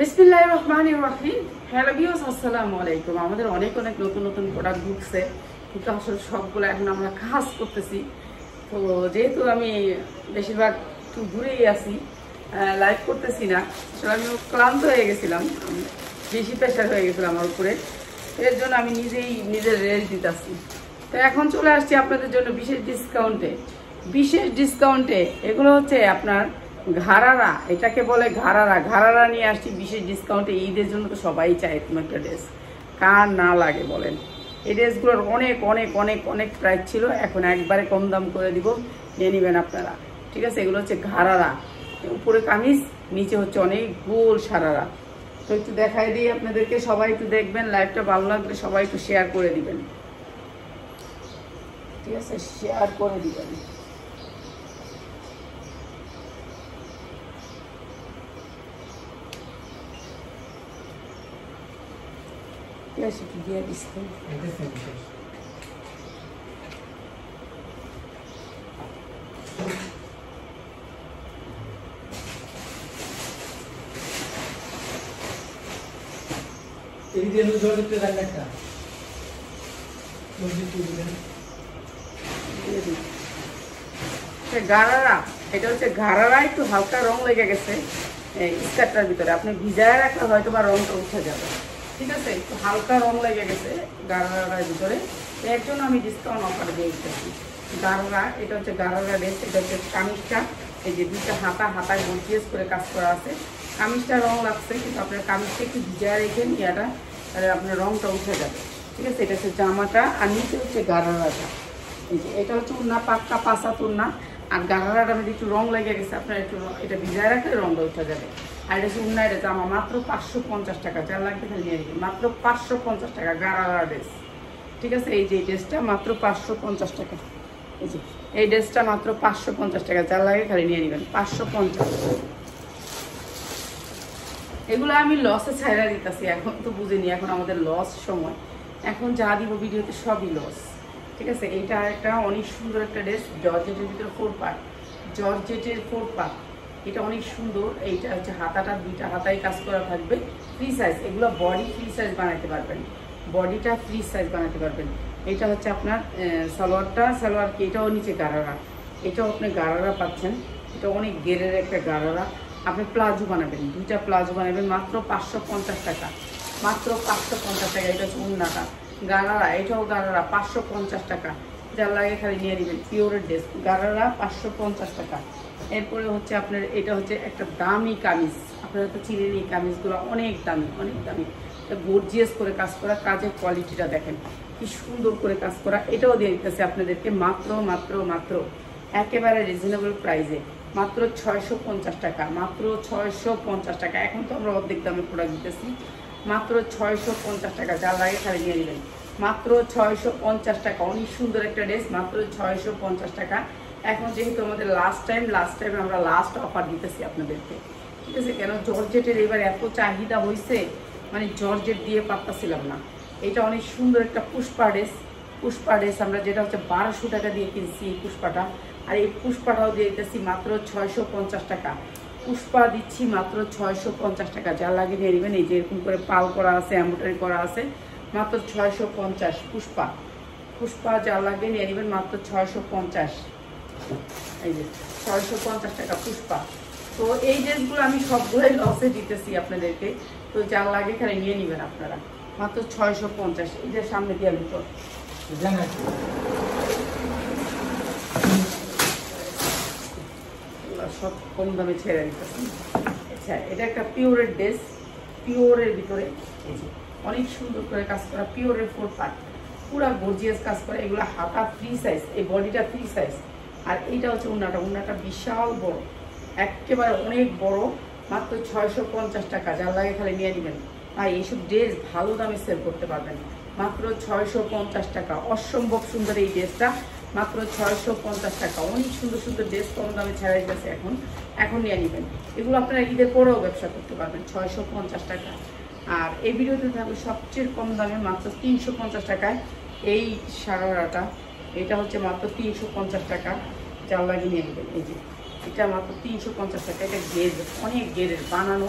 বিসমিল্লাহির রহমানির রহিম। Hello viewers, আসসালামু আলাইকুম। আমাদের অনেক নতুন নতুন প্রোডাক্ট ঢুকছে, কিন্তু আসলে সবগুলো এখন আমরা কাজ করতেছি। তো যেহেতু আমি বেশিরভাগ একটু দূরেই আছি, লাইভ করতেছি না, আসলে আমি ক্লান্ত হয়ে গেছিলাম, বেশি প্রেশার হয়ে গেছিলাম আমার উপরে। এর জন্য আমি নিজের রেস্ট দিতেছি। তো এখন চলে আসছি আপনাদের জন্য বিশেষ ডিসকাউন্টে। এগুলো হচ্ছে আপনার ঘাড়ারা, এটাকে বলে ঘাড়ারা নিয়ে আসছি বিশেষ ডিসকাউন্টে। ঈদের জন্য তো সবাই চায় এরকম একটা ড্রেস, কার না লাগে বলেন। এই ড্রেসগুলোর অনেক অনেক অনেক অনেক প্রাইস ছিল, এখন একবারে কম দাম করে দিব, নিয়ে নেবেন আপনারা। ঠিক আছে, এগুলো হচ্ছে ঘাড়ারা, উপরে কামিজ, নিচে হচ্ছে অনেক গোল সারারা। তো একটু দেখাই দিই আপনাদেরকে, সবাই একটু দেখবেন। লাইভটা ভালো লাগলে সবাই একটু শেয়ার করে দিবেন। ঠিক আছে, শেয়ার করে দিবেন। একটু দিয়ে দিচ্ছি। গারারা, এটা হচ্ছে গারারা, একটু হালকা রং লেগে গেছে স্কার্টটার ভিতরে, আপনি ভিজায় রাখলে হয়তো বা রংটা উঠে যাবে। ঠিক আছে, একটু হালকা রং লেগে গেছে গারারার ভিতরে, এর জন্য আমি ডিসকাউন্ট অফারে দিয়ে দিতেছি। গারারা, এটা হচ্ছে গারারা ড্রেস। এটা হচ্ছে কামিজটা, এই যে দুইটা হাতায় গর্জিয়াস করে কাজ করা আছে। কামিজটা রং লাগছে, কিন্তু আপনার কামিজটা একটু ভিজায় রেখে নিয়াটা, তাহলে আপনার রংটা উঠে যাবে। ঠিক আছে, এটা হচ্ছে জামাটা, আর নিচে হচ্ছে গারারাটা। এই যে এটা হচ্ছে উন্না, পাক্কা পাঁচা তুন্না। আর গারারাটা মধ্যে একটু রং লেগে গেছে, আপনার একটু এটা ভিজায় রাখলে রংটা উঠে যাবে। আর এটা হচ্ছে উন্না, এটা জামা মাত্র 550 টাকা, যা লাগবে খালি নিয়ে নেবেন, মাত্র 550 টাকা গারারা ড্রেস। ঠিক আছে, এই যে এই ড্রেসটা মাত্র 550 টাকা। এই যে এই ড্রেসটা মাত্র 550 টাকা, যা লাগে খালি নিয়ে নেবেন, 550। এগুলো আমি লসে ছাইড়া দিতেছি, এখন তো বুঝিনি, এখন আমাদের লস সময়, এখন যা দিব ভিডিওতে সবই লস। ঠিক আছে, এইটা একটা অনেক সুন্দর একটা ড্রেস, জর্জেটের ভিতরে 4 পার্ট, জর্জেটের 4 পার্ট, এটা অনেক সুন্দর। এইটা হচ্ছে হাতাটা, দুইটা হাতায় কাজ করা থাকবে, ফ্রি সাইজ। এগুলো বডি ফ্রি সাইজ বানাতে পারবেন, বডিটা ফ্রি সাইজ বানাতে পারবেন। এটা হচ্ছে আপনার সালোয়ার কি, এটাও নিচে গারারা, এটাও আপনি গারারা পাচ্ছেন। এটা অনেক গেরের একটা গারারা। আপনি প্লাজো বানাবেন, দুইটা প্লাজো বানাবেন, মাত্র 550 টাকা, মাত্র 550 টাকা। এটা হচ্ছে উন্নাটা গারারা, এটাও গারারা, 550 টাকা, যার লাগে খালি নিয়ে নেবেন। পিওরের ড্রেস, গারারা 550 টাকা। এরপরে হচ্ছে আপনার এটা হচ্ছে একটা দামি কামিজ, আপনারা তো চিনেন এই কামিজগুলো অনেক দামি, অনেক দামি। গর্জিয়াস করে কাজ করা, কাজের কোয়ালিটিটা দেখেন কি সুন্দর করে কাজ করা। এটাও দিয়ে দিতেছে আপনাদেরকে মাত্র মাত্র মাত্র একেবারে রিজনেবল প্রাইসে, মাত্র 650 টাকা, মাত্র 650 টাকা। এখন তো আমরা অর্ধেক দামে প্রোডাক্ট দিতেছি, মাত্র 650 টাকা, যা লাগে খালি নিয়ে নেবেন, মাত্র 650 টাকা। অনেক সুন্দর একটা ড্রেস, মাত্র 650 টাকা। এখন যেহেতু আমাদের লাস্ট টাইম আমরা লাস্ট অফার দিতেছি আপনাদেরকে। ঠিক আছে, কেন জর্জেটের এবার এত চাহিদা হয়েছে, মানে জর্জেট দিয়ে পারতাছিলাম না। এটা অনেক সুন্দর একটা পুষ্পা ড্রেস, আমরা যেটা হচ্ছে 1200 টাকা দিয়ে কিনছি এই পুষ্পাটা, আর এই পুষ্পাটাও দিয়ে দিতেছি মাত্র 650 টাকা। পুষ্পা দিচ্ছি মাত্র 650 টাকা, যা লাগে নিয়ে নেবেন। এই যে এরকম করে পাল করা আছে, এমব্রয়ডারি করা আছে, মাত্র 650। পুষ্পা যা লাগে নিয়ে নেবেন, মাত্র 650। এই যে 650 টাকা পুষ্পা। তো এই ড্রেসগুলো আমি সবগুলোই লসে দিতেছি আপনাদেরকে, তো যা লাগে খালি নিয়ে নেবেন আপনারা, মাত্র 650। এই যে সামনে দিয়ে আমি তো সব কম দামে ছেড়ে দিতেছি। আচ্ছা, এটা একটা পিওরের ড্রেস, পিওরের ভিতরে এই যে অনেক সুন্দর করে কাজ করা, পিওরের 4 পার্ট, পুরা গর্জিয়াস কাজ করা। এগুলো হাতা ফ্রি সাইজ, এই বডিটা ফ্রি সাইজ। আর এইটা হচ্ছে উন্নাটা বিশাল বড়, একেবারে অনেক বড়, মাত্র 650 টাকা, যার লাগে খালি নিয়ে নেবেন। আর এইসব ড্রেস ভালো দামে সেল করতে পারবেন, মাত্র 650 টাকা। অসম্ভব সুন্দর এই ড্রেসটা, মাত্র 650 টাকা। অনেক সুন্দর সুন্দর ড্রেস কম দামে ছাড়াই গেছে, এখন নিয়ে নেবেন। এগুলো আপনারা ঈদের পরেও ব্যবসা করতে পারবেন, 650 টাকা। আর এই ভিডিওতে থাকবে সবচেয়ে কম দামে, মাত্র 350 টাকায় এই সারারাটা। এটা হচ্ছে মাত্র 350 টাকা, যার লাগে নিয়ে নেবেন। এই যে এটা মাত্র 350 টাকা। এটা গেজ, অনেক গেরের বানানো,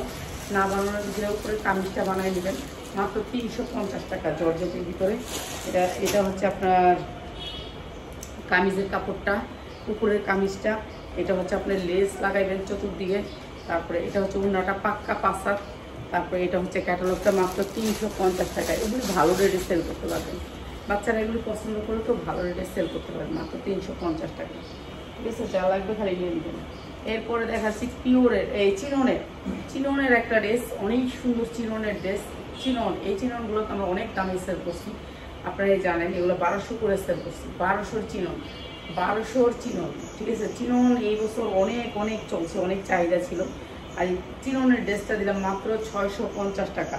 না বানানোর ভিতরে উপরে কামিজটা বানিয়ে নেবেন মাত্র 350 টাকা জর্জেটের ভিতরে। এটা হচ্ছে আপনার কামিজের কাপড়টা, উপরের কামিজটা। এটা হচ্ছে আপনার লেস লাগাইবেন চতুর্দিকে। তারপরে এটা হচ্ছে ওড়নাটা পাক্কা পাসার। তারপরে এটা হচ্ছে ক্যাটালগটা মাত্র 350 টাকা। এগুলি ভালো রেটে সেল করতে পারবেন, বাচ্চারা এগুলি পছন্দ করে তো ভালো রেটে সেল করতে পারবেন মাত্র 350 টাকা। ঠিক আছে, যা লাগবে খালি নিয়ে নেবেন। এরপরে দেখাচ্ছি পিওরের এই চিননের একটা ড্রেস, অনেক সুন্দর চিননের ড্রেস। এই চিননগুলো তো আমরা অনেক দামে সেল করছি, আপনারা জানেন। এগুলো 1200 করে সেল করছি, 1200 চিনন। ঠিক আছে, চিনন এই বছর অনেক অনেক চলছে, অনেক চাহিদা ছিল। আর এই চিননের ড্রেসটা দিলাম মাত্র 650 টাকা।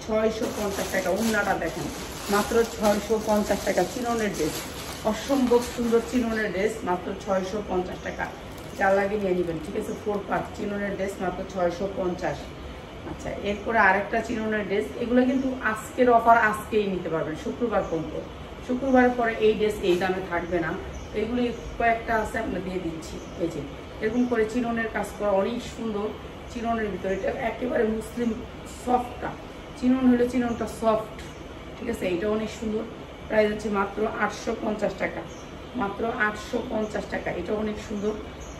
650 টাকা। ওড়নাটা দেখেন মাত্র 650 টাকা। চিননের ড্রেস, অসম্ভব সুন্দর চিননের ড্রেস, মাত্র 650 টাকা। যা লাগে নিয়ে নেবেন। ঠিক আছে, 4 পার্ট চিননের ড্রেস মাত্র 650। আচ্ছা, এরপরে আরেকটা চিননের ড্রেস। এগুলো কিন্তু আজকের অফার, আজকেই নিতে পারবেন, শুক্রবার পর্যন্ত। শুক্রবারের পরে এই ড্রেস এই দামে থাকবে না। এগুলি কয়েকটা আছে, আমরা দিয়ে দিচ্ছি। এই যে এরকম করে চিননের কাজ করা, অনেক সুন্দর চিননের ভিতরে। এটা একেবারে মুসলিম সফটটা চিনন হলে চিননটা সফট। ঠিক আছে, এটা অনেক সুন্দর। প্রাইস হচ্ছে মাত্র 850 টাকা। মাত্র 850 টাকা। এটা অনেক সুন্দর,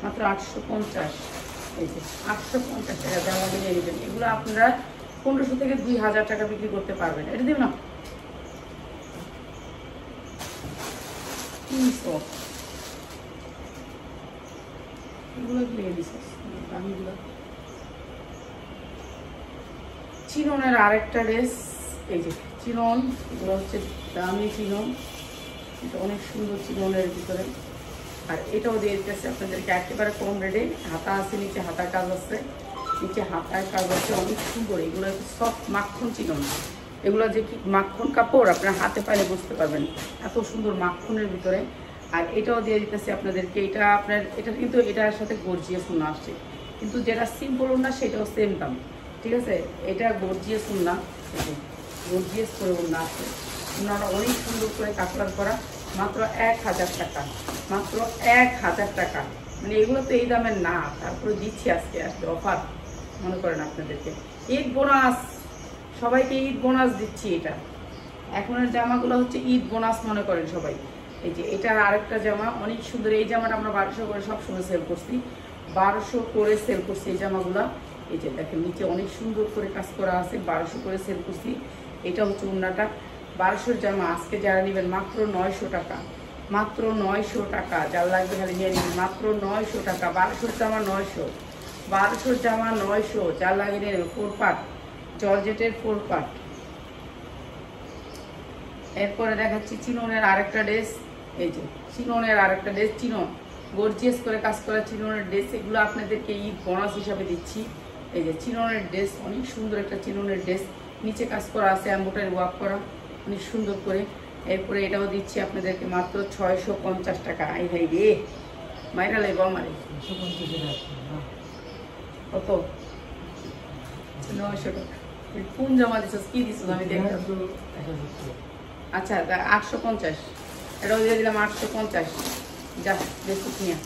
মাত্র 850। এই যে 850 টাকা জামা নিয়ে নেবেন। এগুলো আপনারা 1500 থেকে 2000 টাকা বিক্রি করতে পারবেন। এটা দিব না 300। এগুলো দিয়ে দিচ্ছি দামিগুলো। চিননের আরেকটা ড্রেস, এই যে চিনন, এগুলো হচ্ছে দামি চিনন। এটা অনেক সুন্দর চিননের ভিতরে। আর এটাও দিয়ে দিতেছে আপনাদেরকে একেবারে কম রেটে। হাতা আছে, নিচে হাতার কাজ আছে, নিচে হাতার কাজ আছে, অনেক সুন্দর। এগুলো সফট মাখন চিনন। এগুলো যে কি মাখন কাপড়, আপনার হাতে পাইলে বুঝতে পারবেন, এত সুন্দর মাখনের ভিতরে। আর এটাও দিয়ে দিতেছে আপনাদেরকে। এটা আপনার এটা কিন্তু এটার সাথে গর্জিয়াস ওড়না আসছে, কিন্তু যেটা সিম্পল ওড়না সেটাও সেম দাম। ঠিক আছে, এটা গর্জিয়াস ওড়না, গর্জিয়াস করে ওড়না আছে। ওড়নাটা অনেক সুন্দর করে কাপড় করা, মাত্র 1000 টাকা। মাত্র 1000 টাকা। মানে এগুলো তো এই দামের না, তারপরে দিচ্ছি আজকে অফার মনে করেন আপনাদেরকে। ঈদ বোনাস, সবাইকে ঈদ বোনাস দিচ্ছি। এটা এখনের জামাগুলো হচ্ছে ঈদ বোনাস মনে করেন সবাই। এই যে এটা আরেকটা জামা, অনেক সুন্দর। এই জামাটা আমরা 1200 করে সবসময় সেল করছি, 1200 করে সেল করছি এই জামাগুলা। এই যে দেখেন নিচে অনেক সুন্দর করে কাজ করা আছে, 1200 করে সেল করছি। এটা হচ্ছে ওড়নাটা। 1200 জামা আজকে যারা নেবেন মাত্র 900 টাকা। মাত্র 900 টাকা। যার লাগবে খালি নিয়ে নেবেন, মাত্র 900 টাকা। 1200 জামা 900, 1200 জামা 900। যার লাগে নিয়ে নেবেন। 4 পার্ট জর্জেটের 4 পার্ট। এরপরে দেখাচ্ছি চিননের আরেকটা ড্রেস। এই যে চিননের আরেকটা ড্রেস, চিনন গর্জিয়াস করে কাজ করা চিননের ড্রেস। এগুলো আপনাদেরকে ঈদ বোনাস হিসাবে দিচ্ছি। এই যে চিননের ড্রেস, অনেক সুন্দর একটা চিননের ড্রেস, নিচে কাজ করা আছে, এমব্রয়ডারি ওয়ার্ক করা অনেক সুন্দর করে। এরপরে এটাও দিচ্ছি আপনাদেরকে মাত্র 650 টাকা। আই ভাই রে, মাইরা লাই বমারে কত? 900 টাকা। কোন জামা দিচ্ছিস, কি দিচ্ছিস আমি দেখলাম। আচ্ছা 850, এটাও দিয়ে দিলাম 850। যা দেখুক নিয়ে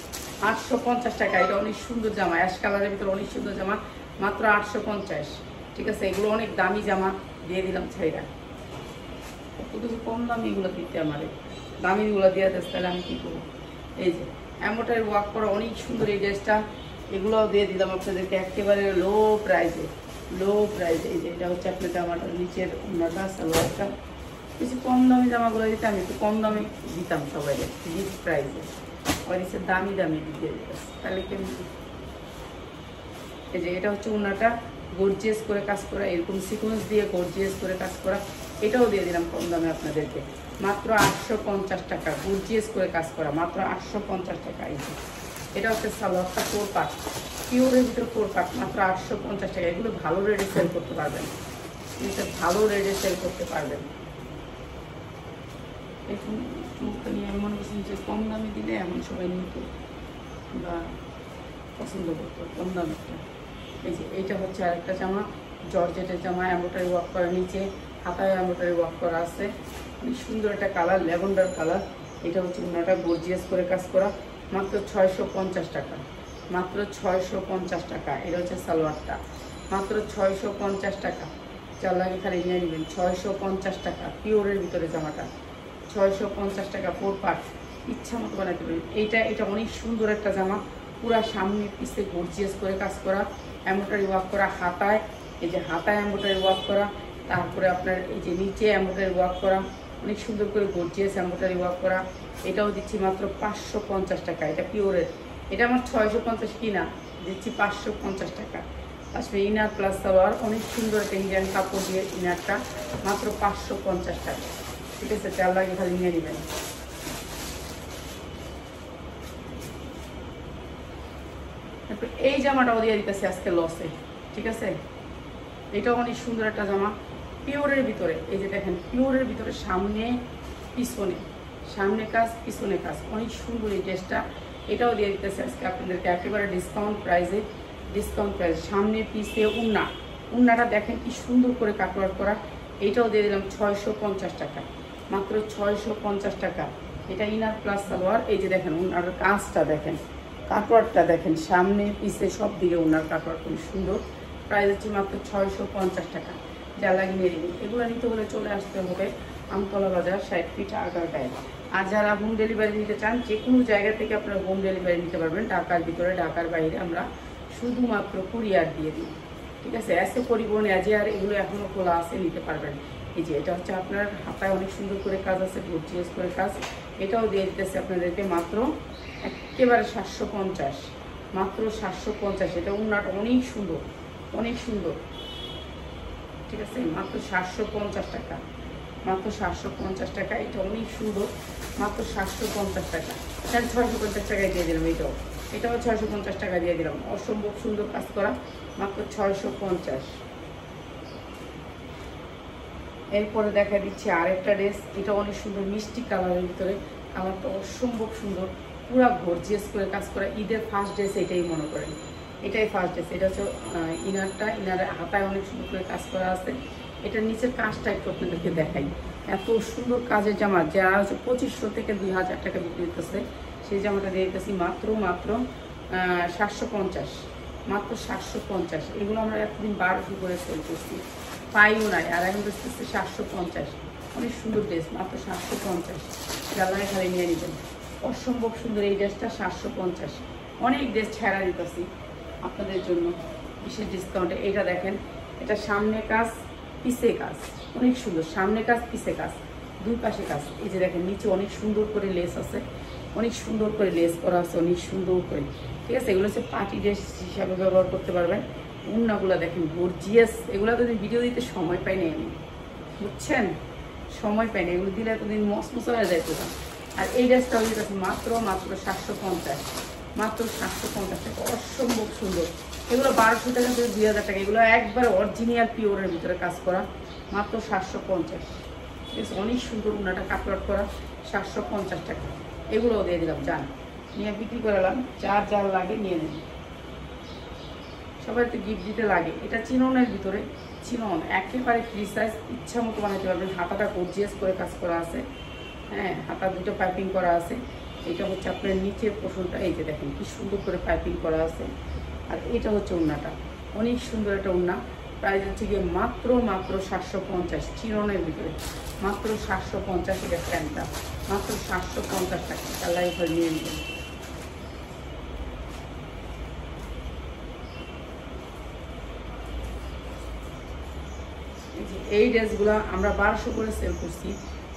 850 টাকা। এটা অনেক সুন্দর জামা, অ্যাশ কালারের ভিতরে অনেক সুন্দর জামা, মাত্র 850। ঠিক আছে, এগুলো অনেক দামি জামা, দিয়ে দিলাম ছাইরা। কিছু কম দামি এগুলো দিতে, আমাদের দামিগুলো দিয়ে দিস, তাহলে আমি কী করবো। এই যে এমব্রয়ডারি ওয়ার্ক করা অনেক সুন্দর এই ড্রেসটা, এগুলোও দিয়ে দিলাম আপনাদেরকে একেবারে লো প্রাইসে। এই যে এটা হচ্ছে আপনার জামাটার নিচের ওড়নাটা, সালোয়ারটা। কিছু কম দামি জামাগুলো দিতে আমি একটু কম দামে দিতাম সবাই, গিফট প্রাইসে। ওই দিচ্ছে দামি দিয়ে দিতাম, তাহলে কেমন। এই যে এটা হচ্ছে ওড়নাটা, গর্জিয়াস করে কাজ করা, এরকম সিকোয়েন্স দিয়ে গর্জিয়াস করে কাজ করা। এটাও দিয়ে দিলাম কম দামে আপনাদেরকে, মাত্র 850 টাকা। গর্জিয়াস করে কাজ করা, মাত্র 850 টাকা। এই যে এটা হচ্ছে সালোয়ারটা 4 পার্ট, পিওরের ভিতরে 4 পার্ট, মাত্র 850 টাকা। এগুলো ভালো রেটে সেল করতে পারবেন, ভালো রেটে সেল করতে পারবেন। মুখটা নিয়ে আমি মনে করছি যে কম দামে দিলে এমন সবাই নিত বা পছন্দ করতো কম দামেরটা। এই যে এইটা হচ্ছে আরেকটা জামা, জর্জেটের জামা, এমব্রয়ডারি ওয়ার্ক করা, নিচে হাতায় এমব্রয়ডারি ওয়ার্ক করা আছে, অনেক সুন্দর একটা কালার, ল্যাভেন্ডার কালার। এটা হচ্ছে ওনাটা গর্জিয়াস করে কাজ করা, মাত্র 650 টাকা। মাত্র 650 টাকা। এটা হচ্ছে সালোয়ারটা, মাত্র 650 টাকা। যার লাগে খালি নিয়ে নেবেন, 650 টাকা পিওরের ভিতরে জামাটা, 650 টাকা 4 পার্ট, ইচ্ছা মতো বানাতে পারেন। এটা অনেক সুন্দর একটা জামা, পুরা সামনে পিছে গর্জিয়াস করে কাজ করা, এমব্রয়ডারি ওয়ার্ক করা, হাতায় এই যে হাতায় এমব্রয়ডারি ওয়ার্ক করা, তারপরে আপনার এই যে নিচে এমব্রয়ডারি ওয়ার্ক করা, অনেক সুন্দর করে গর্জিয়াস এমব্রয়ডারি ওয়ার্ক করা। এটাও দিচ্ছি মাত্র 550 টাকা। এটা পিওরের, এটা আমার 650 কিনা, দিচ্ছি 550 টাকা। আসলে ইনার প্লাস সালোয়ার, অনেক সুন্দর একটা ইন্ডিয়ান কাপড় দিয়ে ইনারটা, মাত্র 550 টাকা। ঠিক আছে, চার লাগে খালি নিয়ে নেবেন। তারপর এই জামাটাও দিয়ে দিতেছে আজকে লসে। ঠিক আছে, এটাও অনেক সুন্দর একটা জামা পিওরের ভিতরে। এই যে দেখেন পিওরের ভিতরে সামনে পিছনে, সামনে কাজ পিছনে কাজ, অনেক সুন্দর এই ড্রেসটা। এটাও দিয়ে দিতেছে আজকে আপনাদেরকে একেবারে ডিসকাউন্ট প্রাইসে, ডিসকাউন্ট প্রাইস। সামনে পিছে উন্নাটা দেখেন কি সুন্দর করে কাটওয়ার্ক করা। এইটাও দিয়ে দিলাম 650 টাকা, মাত্র 650 টাকা। এটা ইনার প্লাস সালোয়ার। এই যে দেখেন উন্নার কাজটা দেখেন, কাটওয়ার্কটা দেখেন, সামনে পিছে সব দিকে উন্নার কাটওয়ার্ক খুব সুন্দর। প্রাইস হচ্ছে মাত্র 650 টাকা। যা লাগিয়ে দিন, এগুলো নিতে হলে চলে আসতে হবে আমতলা বাজার 60 ফিট আগারগাঁয়ে। আর যারা হোম ডেলিভারি নিতে চান, যে কোনো জায়গা থেকে আপনারা হোম ডেলিভারি নিতে পারবেন, ঢাকার ভিতরে ঢাকার বাইরে আমরা শুধুমাত্র কুরিয়ার দিয়ে দিই। ঠিক আছে, এসে পরিবহন এজিআর এগুলো এখনও খোলা আছে, নিতে পারবেন। এই যে এটা হচ্ছে আপনার হাতায় অনেক সুন্দর করে কাজ আছে, গর্জিয়াস করে কাজ। এটাও দিয়ে দিতেছে আপনাদেরকে মাত্র একেবারে 750, মাত্র 750। এটা উন্নাটা অনেক সুন্দর, অনেক সুন্দর। ঠিক আছে, মাত্র 750 টাকা, মাত্র 750 টাকা। এটা অনেক সুন্দর, মাত্র 750 টাকা। 650 টাকায় দিয়ে দিলাম। এটাও 650 টাকা দিয়ে দিলাম। অসম্ভব সুন্দর কাজ করা, মাত্র 650। এরপরে দেখা দিচ্ছি আরেকটা ড্রেস। এটা অনেক সুন্দর মিষ্টি কালারের ভিতরে, কালারটা অসম্ভব সুন্দর, পুরা গর্জিয়াস করে কাজ করা। ঈদের ফার্স্ট ড্রেস এটাই মনে করেন, এটাই ফার্স্ট ড্রেস। এটা হচ্ছে ইনারটা, ইনারের হাতায় অনেক সুন্দর করে কাজ করা আছে। এটার নিচের কাজটা একটু আপনাদেরকে দেখাই। এত সুন্দর কাজের জামা, যারা হচ্ছে 2500 থেকে 2000 টাকা বিক্রি করতেছে, সেই জামাটা দিয়ে দিতেছি মাত্র 750, মাত্র 750। এগুলো আমরা এতদিন 1200 করে সেল করছি, পাইও নাই। আর এখন দেখতেছি 750। অনেক সুন্দর ড্রেস, মাত্র 750। জ্বালায় খালি নিয়ে নেবেন। অসম্ভব সুন্দর এই ড্রেসটা 750। অনেক ড্রেস ছেড়া দিতেছি আপনাদের জন্য বিশেষ ডিসকাউন্টে। এটা দেখেন, এটা সামনে কাজ পিছে কাজ, অনেক সুন্দর। সামনে কাজ পিছে কাজ, দুই পাশে কাজ। এই যে দেখেন নিচে অনেক সুন্দর করে লেস আছে, অনেক সুন্দর করে লেস করা আছে, অনেক সুন্দর করে। ঠিক আছে, এগুলো হচ্ছে পার্টি ড্রেস হিসাবে ব্যবহার করতে পারবেন। উন্নাগুলো দেখেন গর্জিয়াস। এগুলো তো ভিডিও দিতে সময় পাইনি আমি, বুঝছেন, সময় পাইনি। এগুলো দিলে এতদিন মসমস হয়ে যায় না। আর এই ড্রেসটা হয়ে গেছে মাত্র 750, মাত্র 750 টাকা। অসম্ভব সুন্দর। এগুলো 1200 টাকা থেকে 2000 টাকা। এগুলো একবার অরিজিনাল পিওরের ভিতরে কাজ করা, মাত্র 750। ঠিক আছে, অনেক সুন্দর উন্নাটা কাটওয়ার্ক করা, 750 টাকা। এগুলোও দিয়ে দিলাম, যান নিয়ে বিক্রি করলাম। যার লাগে নিয়ে নিন। সবাই তো গিফট দিতে লাগে। এটা চিননের ভিতরে, চিনন একেবারে ফ্রি সাইজ, ইচ্ছা মতো বানাতে পারবেন। হাতাটা গর্জিয়াস করে কাজ করা আছে, হ্যাঁ, হাতা দুটো পাইপিং করা আছে। এটা হচ্ছে আপনার নিচের পোর্শনটা, এই যে দেখেন কি সুন্দর করে পাইপিং করা আছে। আর এটা হচ্ছে উন্নাটা, অনেক সুন্দর একটা উন্না। প্রাইস হচ্ছে গিয়ে মাত্র 750, চিরনের ভিতরে মাত্র 750। এটা প্যান্টটা মাত্র 750 টাকা। কালার এবার নিয়ে নেবেন। এই ড্রেসগুলো আমরা 1200 করে সেল করছি।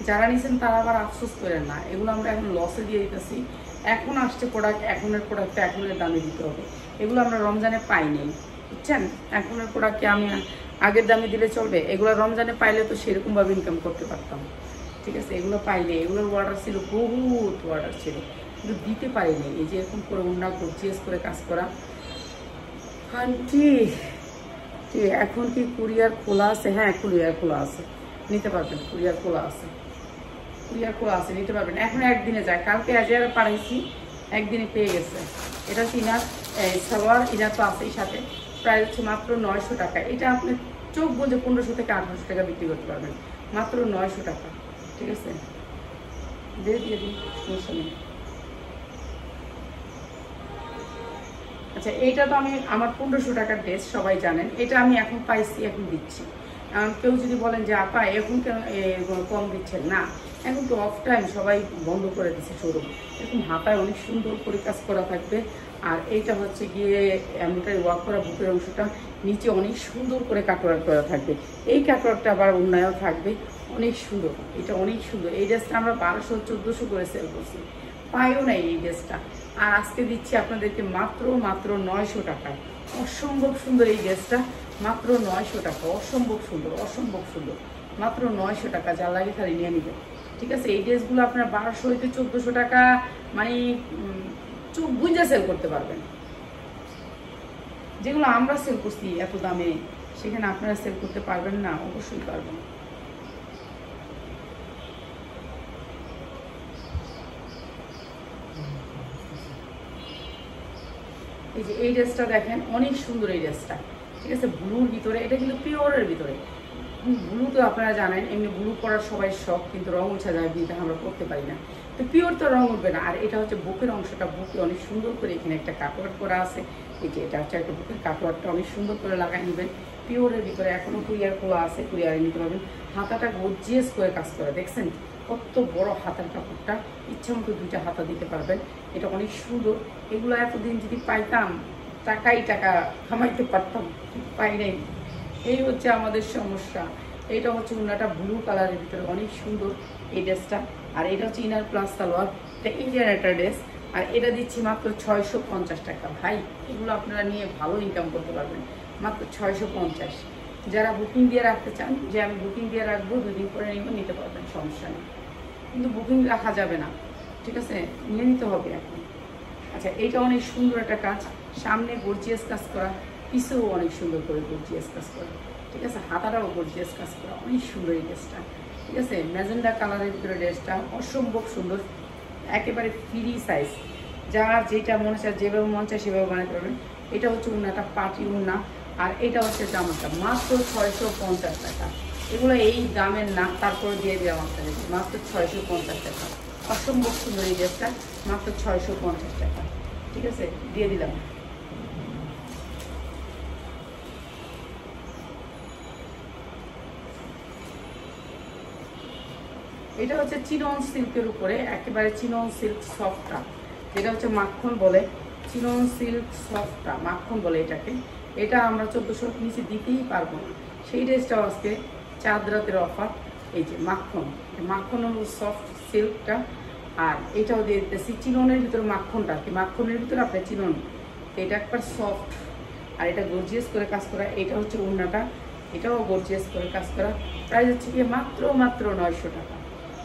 যারা নিয়েছেন তারা আবার আফসোস করেন না, এগুলো আমরা এখন লসে দিয়ে দিতেছি। এখন আসছে প্রোডাক্ট, এখনের প্রোডাক্টটা এখনের দামে দিতে হবে। এগুলো আমরা রমজানে পাই নেই, বুঝছেন। এখনের প্রোডাক্টকে আমি আগের দামে দিলে চলবে? এগুলো রমজানে পাইলে তো সেরকমভাবে ইনকাম করতে পারতাম। ঠিক আছে, এগুলো পাইনি। এগুলোর অর্ডার ছিল, বহুত অর্ডার ছিল, কিন্তু দিতে পারিনি। এই যে এরকম করে উন্না গর্জিয়াস করে কাজ করা। আন্টি এখন কি কুরিয়ার খোলা আছে? হ্যাঁ, কুরিয়ার খোলা আছে, নিতে পারবেন। কুরিয়ার খোলা আছে, কুরিয়ার খোলা আছে, নিতে পারবেন। এখন একদিনে যায়, কালকে এজিআর পাঠাইছি, একদিনে পেয়ে গেছে। এটা হচ্ছে ইনার সালোয়ার, ইনার তো আছেই সাথে। প্রাইস হচ্ছে মাত্র 900 টাকা। এটা আপনি চোখ বুঝে 1500 থেকে 1800 টাকা বিক্রি করতে পারবেন, মাত্র 900 টাকা। ঠিক আছে, দিয়ে দিন, সমস্যা নেই। আচ্ছা এইটা তো আমি আমার 1500 টাকার ড্রেস, সবাই জানেন। এটা আমি এখন পাইছি, এখন দিচ্ছি। কেউ যদি বলেন যে আপা এখন কেন কম দিচ্ছেন, না এখন তো অফ টাইম, সবাই বন্ধ করে দিচ্ছে শোরুম। এরকম হাতায় অনেক সুন্দর করে কাজ করা থাকবে। আর এইটা হচ্ছে গিয়ে এমনটাই ওয়ার্ক করা, বুকের অংশটা নিচে অনেক সুন্দর করে কাটওয়ার্ক করা থাকবে। এই কাটওয়ার্কটা আবার অন্যায়ও থাকবে, অনেক সুন্দর। এটা অনেক সুন্দর। এই ড্রেসটা আমরা 1200-1400 করে সেল করছি, পাইও নাই এই ড্রেসটা। আর আজকে দিচ্ছি আপনাদেরকে মাত্র 900 টাকায়। অসম্ভব সুন্দর এই ড্রেসটা, মাত্র 900 টাকা। অসম্ভব সুন্দর, অসম্ভব সুন্দর, মাত্র 900 টাকা। যা লাগে খালি নিয়ে নেবেন, ঠিক আছে। এই ড্রেসগুলো আপনার 1200 হইতে 1400 টাকা মানে চোখ বুঝে সেল করতে পারবেন। যেগুলো আমরা সেল করছি এত দামে, সেখানে আপনারা সেল করতে পারবেন না? অবশ্যই পারবেন। এই যে এই ড্রেসটা দেখেন, অনেক সুন্দর এই ড্রেসটা, ঠিক আছে। ব্লুর ভিতরে, এটা কিন্তু পিওরের ভিতরে। ব্লু তো আপনারা জানেন, এমনি ব্লু পরার সবাই শখ, কিন্তু রং উঠা যায়, বিটা আমরা করতে পারি না। তো পিওর তো রং উঠবে না। আর এটা হচ্ছে বুকের অংশটা, বুকে অনেক সুন্দর করে এখানে একটা কাটওয়ার্ক করা আছে। এই যে এটা হচ্ছে একটা বুকের কাটওয়ার্কটা অনেক সুন্দর করে লাগাই নেবেন। পিওরের ভিতরে এখনো কুরিয়ার খোলা আছে, কুরিয়ারে নিতে পারবেন। হাতাটা গর্জিয়াস করে কাজ করা, দেখছেন কত বড় হাতার কাপড়টা, ইচ্ছা মতো 2টা হাতা দিতে পারবেন। এটা অনেক সুন্দর। এগুলো এতদিন যদি পাইতাম, টাকা কামাইতে পারতাম, পাই নাই। এই হচ্ছে আমাদের সমস্যা। এটা হচ্ছে উন্নাটা ব্লু কালারের ভিতরে, অনেক সুন্দর এই ড্রেসটা। আর এটা হচ্ছে ইনার প্লাস সালোয়ার, এটা ইন্ডিয়ান একটা ড্রেস। আর এটা দিচ্ছি মাত্র 650 টাকা। ভাই এগুলো আপনারা নিয়ে ভালো ইনকাম করতে পারবেন, মাত্র 650। যারা বুকিং দিয়ে রাখতে চান, যে আমি বুকিং দিয়ে রাখবো, 2 দিন পরে নিতে পারবেন, সমস্যা নেই। কিন্তু বুকিং রাখা যাবে না, ঠিক আছে, নিয়ে নিতে হবে এখন। আচ্ছা এইটা অনেক সুন্দর একটা কাজ, সামনে গর্জিয়াস কাজ করা, পিছেও অনেক সুন্দর করে গর্জিয়াস কাজ করা, ঠিক আছে। হাতাটাও গর্জিয়াস কাজ করা, অনেক সুন্দর এই ড্রেসটা, ঠিক আছে। ম্যাজেন্ডা কালারের ভিতরে ড্রেসটা অসম্ভব সুন্দর, একেবারে ফ্রি সাইজ। যার যেটা মনে চায়, যেভাবে মন চায় সেভাবে বানাতে পারবেন। এটা হচ্ছে উন্নাটা, পাটি উন্না। আর এটা হচ্ছে জামাটা, মাত্র 650 টাকা। এগুলো এই দামের না, তারপরে দিয়ে দেওয়া আপনাদের মাত্র 650 টাকা। অসম্ভব সুন্দর এই ড্রেসটা, মাত্র 650 টাকা, ঠিক আছে, দিয়ে দিলাম। এটা হচ্ছে চিনন সিল্কের উপরে, একেবারে চিনন সিল্ক সফটটা, যেটা হচ্ছে মাখন বলে, চিনন সিল্ক সফটটা মাখন বলে এটাকে। এটা আমরা 1400 নিচে দিতেই পারবো না। সেই ড্রেসটাও আজকে চাঁদ রাতের অফার। এই যে মাখন, মাখন সফট সিল্কটা। আর এটাও দিয়ে দিতেছি চিননের ভিতরে মাখনটা, কি মাখনের ভিতরে আপনার চিনন, এটা একবার সফট। আর এটা গর্জিয়াস করে কাজ করা। এটা হচ্ছে উন্নাটা, এটাও গর্জিয়াস করে কাজ করা। প্রাইস হচ্ছে কি মাত্র 900 টাকা,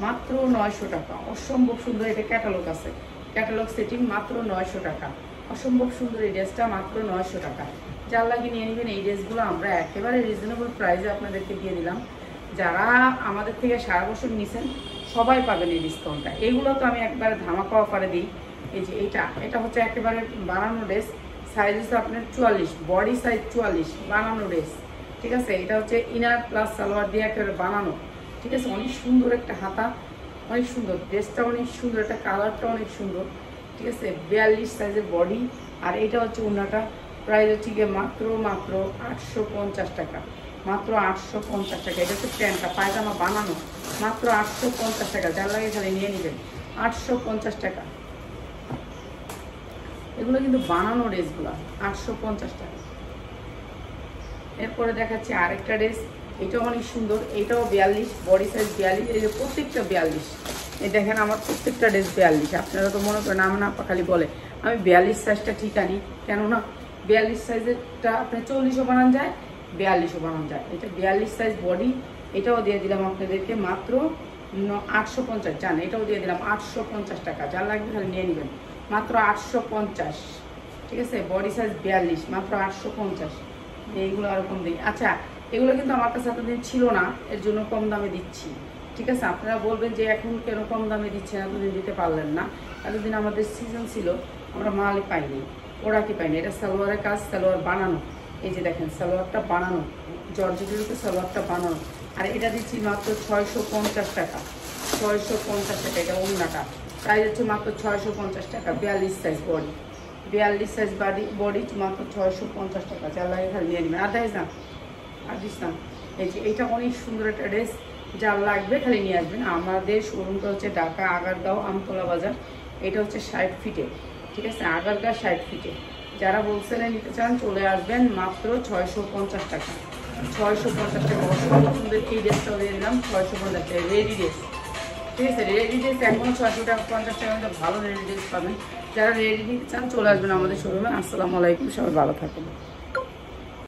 মাত্র 900 টাকা। অসম্ভব সুন্দর, এটা ক্যাটালগ আছে, ক্যাটালগ সেটিং, মাত্র 900 টাকা। অসম্ভব সুন্দর এই ড্রেসটা, মাত্র 900 টাকা। যার লাগে নিয়ে নেবেন। এই ড্রেসগুলো আমরা একেবারে রিজনেবল প্রাইসে আপনাদেরকে দিয়ে দিলাম। যারা আমাদের থেকে সারা বছর নিছেন সবাই পাবেন এই ডিসকাউন্টটা। এগুলো তো আমি একবারে ধামাকা অফারে দিই। এই যে এটা হচ্ছে একেবারে বানানো ড্রেস, সাইজ হচ্ছে আপনার 44, বডি সাইজ 44, বানানো ড্রেস, ঠিক আছে। এটা হচ্ছে ইনার প্লাস সালোয়ার দিয়ে একেবারে বানানো, ঠিক আছে। অনেক সুন্দর একটা হাতা, অনেক সুন্দর ড্রেসটা, অনেক সুন্দর, একটা কালারটা অনেক সুন্দর, ঠিক আছে। 42 সাইজের বডি। আর এটা হচ্ছে উন্নাটা, প্রাইস হচ্ছে গিয়ে মাত্র 850 টাকা, মাত্র 850 টাকা। এটা হচ্ছে প্যান্টটা, পায়জামা বানানো, মাত্র 850 টাকা। যার লাগে খালি নিয়ে নেবেন, 850 টাকা। এগুলো কিন্তু বানানো ড্রেসগুলো, 850 টাকা। এরপরে দেখাচ্ছি আরেকটা ড্রেস, এটাও অনেক সুন্দর। এটাও 42, বডি সাইজ 42। এই যে প্রত্যেকটা 42, এই দেখেন আমার প্রত্যেকটা ড্রেস 42। আপনারা তো মনে করেন আমার না খালি বলে আমি 42 সাইজটা ঠিক আনি, কেননা 42 সাইজেরটা আপনার 40ও বানানো যায়, 42ও বানানো যায়। এটা 42 সাইজ বডি। এটাও দিয়ে দিলাম আপনাদেরকে মাত্র 850। জান এটাও দিয়ে দিলাম 850 টাকা। যার লাগবে খালি নিয়ে নেবেন, মাত্র 850, ঠিক আছে। বডি সাইজ 42, মাত্র 850। এইগুলো এরকম দিই। আচ্ছা এগুলো কিন্তু আমার কাছে এতদিন ছিল না, এর জন্য কম দামে দিচ্ছি, ঠিক আছে। আপনারা বলবেন যে এখন কেন কম দামে দিচ্ছেন, এতদিন দিতে পারলেন না। এতদিন আমাদের সিজন ছিল, আমরা মালই পাইনি, ওরা কি পাইনি। এটা সালোয়ারের কাজ, সালোয়ার বানানো। এই যে দেখেন সালোয়ারটা বানানো, জর্জেটের সালোয়ারটা বানানো। আর এটা দিচ্ছি মাত্র 650 টাকা, 650 টাকা। এটা ওড়নাটা প্রাইস হচ্ছে মাত্র 650 টাকা, 42 সাইজ বডি, 42 সাইজ বডি মাত্র 650 টাকা। যা লাগে খালি নিয়ে নেবেন। আর দেখ না, আর দিস না, এই যে এটা অনেক সুন্দর একটা ড্রেস, যার লাগবে খালি নিয়ে আসবেন। আমাদের শোরুমটা হচ্ছে ঢাকা আগারগাঁও আমতলা বাজার। এটা হচ্ছে 60 ফিটে, ঠিক আছে, আগারগাঁও 60 ফিটে। যারা হোলসেলে নিতে চান চলে আসবেন, মাত্র 650 টাকা। 650 টাকা অসম্ভব সুন্দর এই ড্রেসটাও দিয়ে দিলাম 650 টাকা। রেডি ড্রেস, ঠিক আছে, রেডি ড্রেস এখনও 650 টাকা মধ্যে ভালো রেডি ড্রেস পাবেন। যারা রেডি নিতে চান চলে আসবেন আমাদের শোরুমে। আসসালামু আলাইকুম, সবাই ভালো থাকুন।